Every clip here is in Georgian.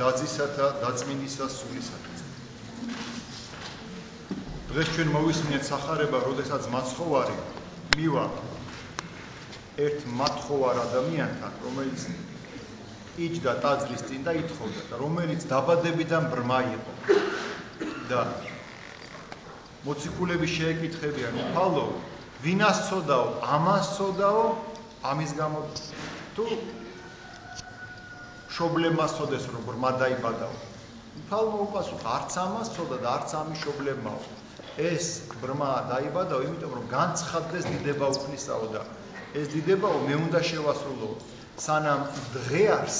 დაძისა და დაწმინდისა სულისათვის. დღეს ჩვენ მოვისმინეთ სახარება, როდესაც მაცხოვარი მივა ერთ მათხოვარ ადამიანთან, რომელიც იჯდა ტაძრის წინ და ითხოვდა და რომელიც დაბადებიდან ბრმა იყო. და მოციქულები შეეკითხებიან, უფალო, ვინას ცოდაო, ამას ცოდაო, ამის გამო თუ შობლემას ცოდეს, რომ ბრმა დაიბადაო. უფალო უპასუხა, არც ამას ცოდა და არც ამის შობლემაო. ეს ბრმა დაიბადაო, იმიტომ რომ განცხადდეს დიდება უფლისაო და ეს დიდებაო მე უნდა შევასრულო. სანამ დღე არის,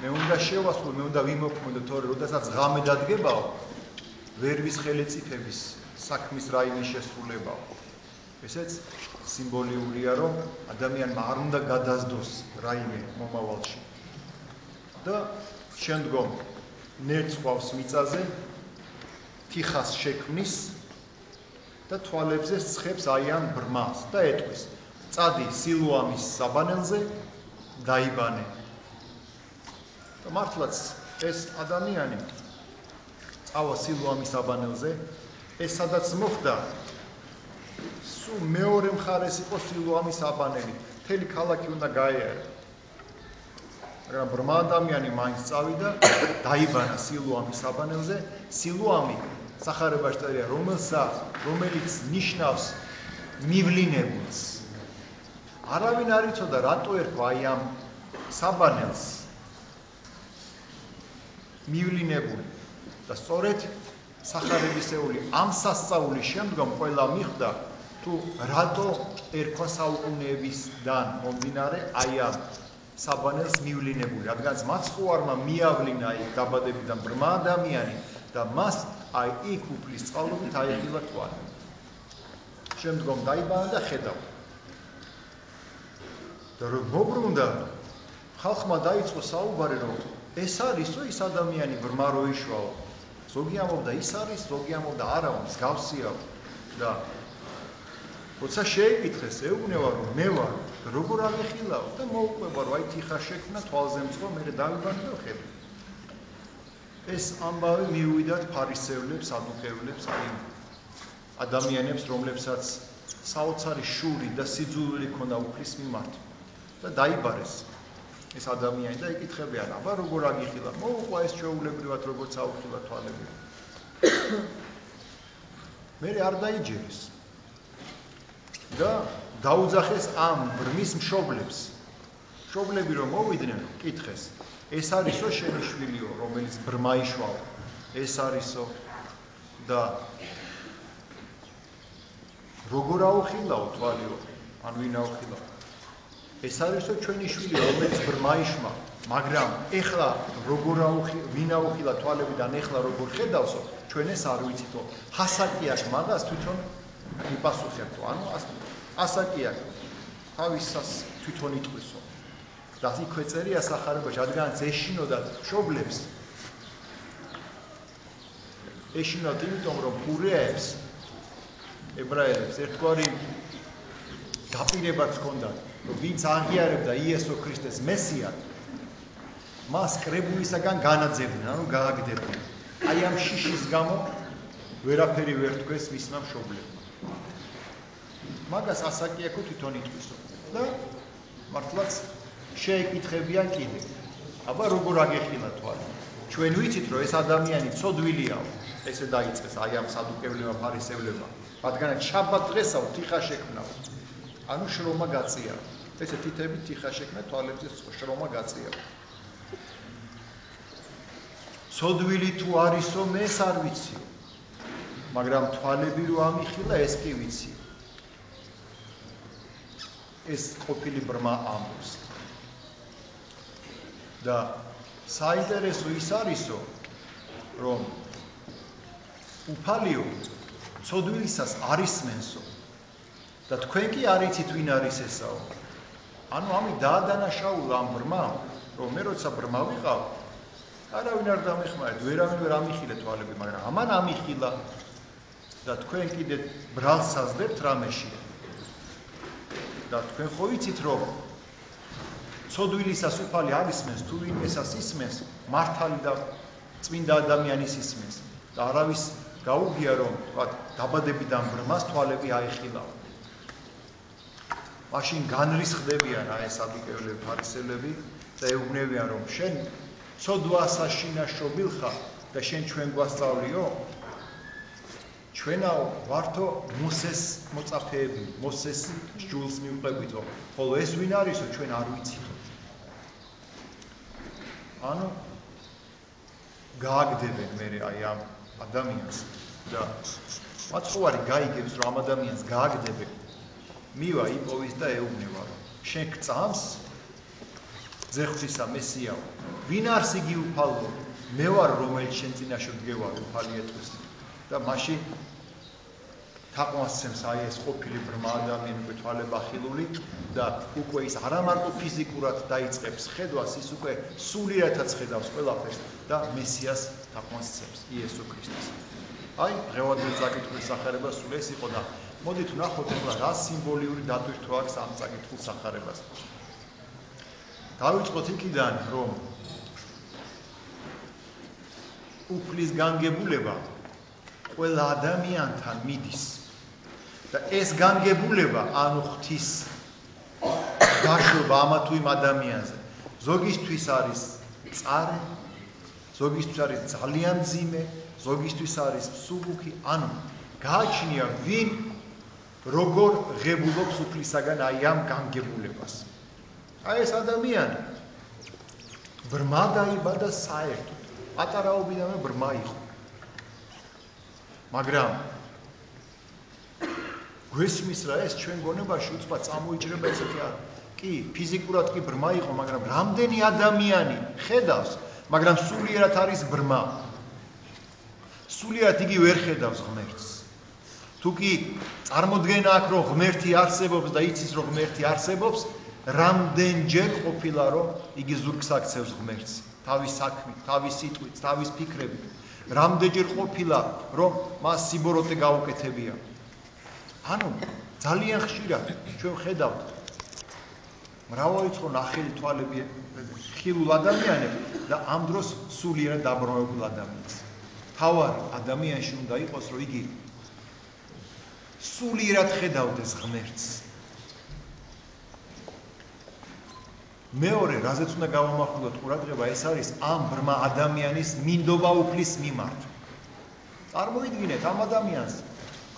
მე უნდა შევასრულო, მე უნდა ვიმოქმედო, თორე როდესაც ღამე დადგებაო, ვერვის ხელეწიფების საქმის რაიმე შესრულებაო. ესეც სიმბოლურია, რომ ადამიანმა არ უნდა გადასდოს რაიმე მომავალში. და შემდგომ ნერწ ყავს მიწაზე, თიხას შექმნის და თვალებზე ცხებს აი ამ ბრმას და ეტყვის. წადი სილუამის საბანელზე, დაიბანე. და მართლაც ეს ადამიანი წავა სილუამის საბანელზე, ეს სადაც მოხდა, სულ მეორე მხარეს იყო სილუამის საბანელი, მთელი ქალაქი უნდა გაეარა. მაგრამ ბრმა ადამიანი მაინც წავიდა, დაიბანა სილუამის საბანელზე. სილუამი სახარებაში წერია, რომელიც ნიშნავს მივლინებულს. არავინ არ იცოდა, რატო ერქვა აი ამ საბანელს მივლინებული. და სწორედ სახარებისეული ამ სასწაულის შემდგომ ყველა მიხვდა, თუ რატო ერქვა საუკუნეებისგან მომდინარე აი ამ საბანელს მივლინებული, რადგანაც მაცხოვარმა მიავლინა იქ დაბადებიდან ბრმა ადამიანი და მას აი იქ უფლის წყალობით აიხილა თვალი. შემდგომ დაიბანა და ხედავ. და რომ მოbrunდა, ხალხმა დაიწყო საუბარი, რომ ეს არისო ის ადამიანი ბრმა რო იშვალო. ზოგი ამბობდა ის არის, ზოგი ამბობდა არა, მსგავსია და როცა შეეკითხეს, ეუბნება რომ მე ვარ, როგორ აღიხილავ და მოუყვება რომ აი თიხა შექმნა თვალზე მწყო, მე დავიბანე და ხედავ. ეს ამბავი მიუვიდათ ფარისევლებს, სადუყევლებს, აი ადამიანებს, რომლებსაც საოცარი შური და სიძულვილი ჰქონდა უფლის მიმართ და დაიბარეს ეს ადამიანი და ეკითხებიან, აბა როგორ აგიხილა? მოუყვა ეს ჩვეულებრივად როგორც აუხილა თვალები. მე არ დაიჯერეს. და დაუძახეს ამ ბრმის მშობლებს. მშობლები რომ მოვიდნენ, კითხეს, ეს არისო შენი შვილიო, რომელიც ბრმა იშვალო? ეს არისო და როგორ აუხილაო თვალიო? ან ვინ აუხილაო? ეს არისო ჩვენი შვილი, რომელიც ბრმა იშმა, მაგრამ ეხლა როგორ ვინ აუხილა თვალებიდან, ეხლა როგორ ხედავსო, ჩვენ ეს არ ვიცითო. ჰასაკი აქვს მაგას თვითონ მიპასუხებთო, ანუ ასაკი აქვს, თავისას თვითონ იტყვისო. და იქვე წერია სახარებაში, რადგანაც ეშინოდათ მშობლებს. ეშინოდათ იმიტომ, რომ ურეებს, ებრაელებს, ერთგვარი დაპირებაც ჰქონდათ, რომ ვინც აღიარებდა იესო ქრისტეს მესიად, მას კრებულისაგან განაძებდნენ, ანუ გააგდებდნენ. აი ამ შიშის გამო ვერაფერი ვერ თქვეს მისმა მშობლებმა. მაგას ასაკი აქვს თვითონ იტყვისო. და მართლაც შეეკითხებიან კიდე. აბა როგორ აგეხილა თვალი? ჩვენ ვიცით, რომ ეს ადამიანი ცოდვილიაო. ესე დაიწყეს აი ამ სადუყევლებმა, ფარისევლებმა. რადგანაც შაბათ დღესაო თიხა შექმნაო. ანუ შრომა გაწია. ესე თითებით თიხა შექმნა თვალებზე შრომა გაწია. ცოდვილი თუ არისო, მე ეს არ ვიციო. მაგრამ თვალები რო ამიხილა, ეს კი ვიცი. ეს ყოფილი ბრმა ამბობს. და საინტერესო ის არისო, რომ უფალიო ცოდვილისას არისმენსო და თქვენ კი არ იცით ვინ არის ესაო. ანუ ამით დაადანაშაულა ამ ბრმამ, რომ მე როცა ბრმა ვიყავ, არავინ არ დამეხმარეთ, ვერავინ ვერ ამიხილე თვალები, მაგრამ ამან ამიხილა და თქვენ კიდე ბრალს საზდებთ რამეში. და თქვენ ხო იცით, რომ ცოდვილისას უფალი არ ისმენს, თუ ვინმესას ისმენს, მართალი და წმინდა ადამიანის ისმენს. და არავის გაუგია, რომ ვთქვათ, დაბადებიდან ბრმას თვალები აეხილავ. მაშინ განრისხდებიან ეს აბიკევლები, ფარისევლები და ეუბნებიან, რომ შენ ცოდვა საშინაშობილ ხარ და შენ ჩვენ გვასწავლიო? ჩვენაო ვართო მოსეს მოწაფეები, მოსეს ჯულს მივყვებითო, ხოლო ეს ვინ არისო, ჩვენ არ ვიცითო. ანუ გააგდებენ მე აი ამ ადამიანს და მაცხოვარი გაიგებს, რომ ამ ადამიანს გააგდებენ. მივა იპოვის და ეუბნება, რომ შენ გწამს ძეხვისა მესიაო. ვინ არის იგი უფალო? მე ვარ, რომელიც შენ წინაშე დგევარ, უფალი ეტყვის. და მაშინ თაყვანს აი ეს ყოფილი ბრმა ადამიანი უკვე თვალები ახილული და უკვე ის არა მარტო ფიზიკურად დაიწყებს ხედვას, ის უკვე სულიერადაც ხედავს ყველაფერს და მესიას თაყვანს ცემს, იესო ქრისტეს. აი, დღევანდელ წაკითხვის სახარება სულ ეს იყო და მოდით ვნახოთ ახლა რა სიმბოლიური დატვირთვა აქვს ამ წაკითხვის სახარებას. დავიწყოთ იქიდან, რომ უფლის განგებულება ყველა ადამიანთან მიდის და ეს განგებულება ანუ ღვთის გაშვება ამა თუ იმ ადამიანზე ზოგისთვის არის წარე, ზოგისთვის არის ძალიან მძიმე, ზოგისთვის არის მსუბუქი, ანუ გააჩნია ვინ როგორ ღებულობს უფლისაგან აი ამ განგებულებას. აი ეს ადამიანი ბრმა დაიბადა საერთოდ, პატარაობიდანვე ბრმა იყო. მაგრამ გვესმის რა ეს ჩვენ გონებაში უცბად წამოიჭრება ესეთი არ. კი, ფიზიკურად კი ბრმა იყო, მაგრამ რამდენი ადამიანი ხედავს, მაგრამ სულიერად არის ბრმა. სულიერად იგი ვერ ხედავს ღმერთს. თუ კი წარმოდგენა აქვს, რომ ღმერთი არსებობს და იცის, რომ ღმერთი არსებობს, რამდენჯერ ყოფილა, რომ იგი ზურგს აქცევს ღმერთს, თავის საქმით, თავის სიტყვით, თავის ფიქრებით. რამდენჯერ ყოფილა, რომ მას სიბოროტე გაუკეთებია. ანუ ძალიან ხშირად ჩვენ ხედავთ მრავალრიცხოვ ნახელი თვალები ხილულ ადამიანებს და ამ დროს სულიერად დაბრუნებულ ადამიანს. თავარი ადამიანში უნდა იყოს, რომ იგი სულიერად ხედავდეს ღმერთს. მეორე, რაზეც უნდა გავამახვილოთ ყურადღება, ეს არის ამ ბრმა ადამიანის მინდობა უფლის მიმართ. წარმოიდგინეთ ამ ადამიანს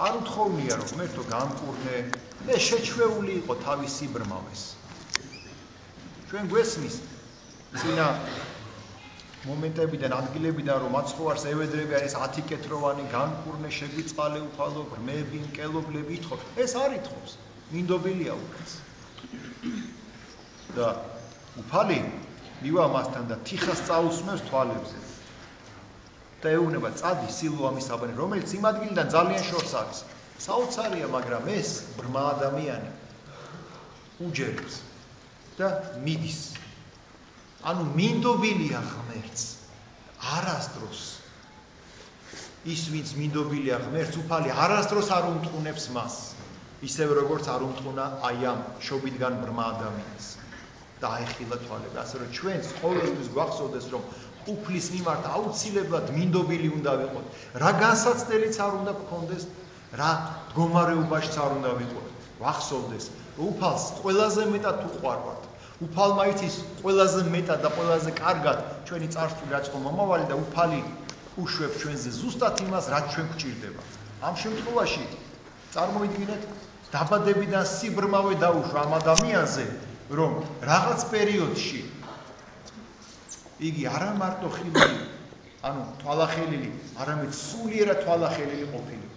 არ უთხოვნია, რომ ღმერთო გამკურნე და შეჩვეული იყო თავისი ბრმავეს. ჩვენ გვესმის წინა მომენტებიდან, ადგილებიდან, რომ მაცხოვარს ევედრებიან ეს 10 კეთროვანი გამკურნე, შეგვიწყალე უფალო, ბრმები, მკელობლები ითხოვს. ეს არ ითხოვს, მინდობილია უფლის. და უფალი მივა მასთან და თიხას წაუსმევს თვალებზე. და ეუბნება, წადი სილოამის საბანი, რომელიც იმ ადგილიდან ძალიან შორს არის. საოცარია, მაგრამ ეს ბრმა ადამიანი უჯერებს და მიდის. ანუ მინდობილია ღმერთს. არასდროს ის, ვინც მინდობილია ღმერთს, უფალი არასდროს არ უმტყუნებს მას. ისევე როგორც არ უმტყუნა აი ამ შობილგან ბრმა ადამიანს. და აეხილა თვალები. ასე რომ ჩვენს ყოველთვის გვახსოვდეს, რომ უფლის მიმართ აუცილებლად მინდობილი უნდა ვიყოთ. რა განსაცდელიც არ უნდა გქონდეს, რა მდგომარეობაშიც არ უნდა ვიყოთ. ვახსოვდეს, უფალს ყველაზე მეტად უყვარვართ. უფალმა იცის ყველაზე მეტად და ყველაზე კარგად ჩვენი წარსული რაც ხო მომავალი და უფალი უშვებს ჩვენზე ზუსტად იმას, რაც ჩვენ გვჭირდება. ამ შემთხვევაში წარმოიდგინეთ, დაბადებიდან სიბრმავე დაუშვა ამ ადამიანზე, რომ რაღაც პერიოდში იგი არა მარტო ხილული, ანუ თვალახელილი, არამედ სულიერად თვალახელილი ყოფილი.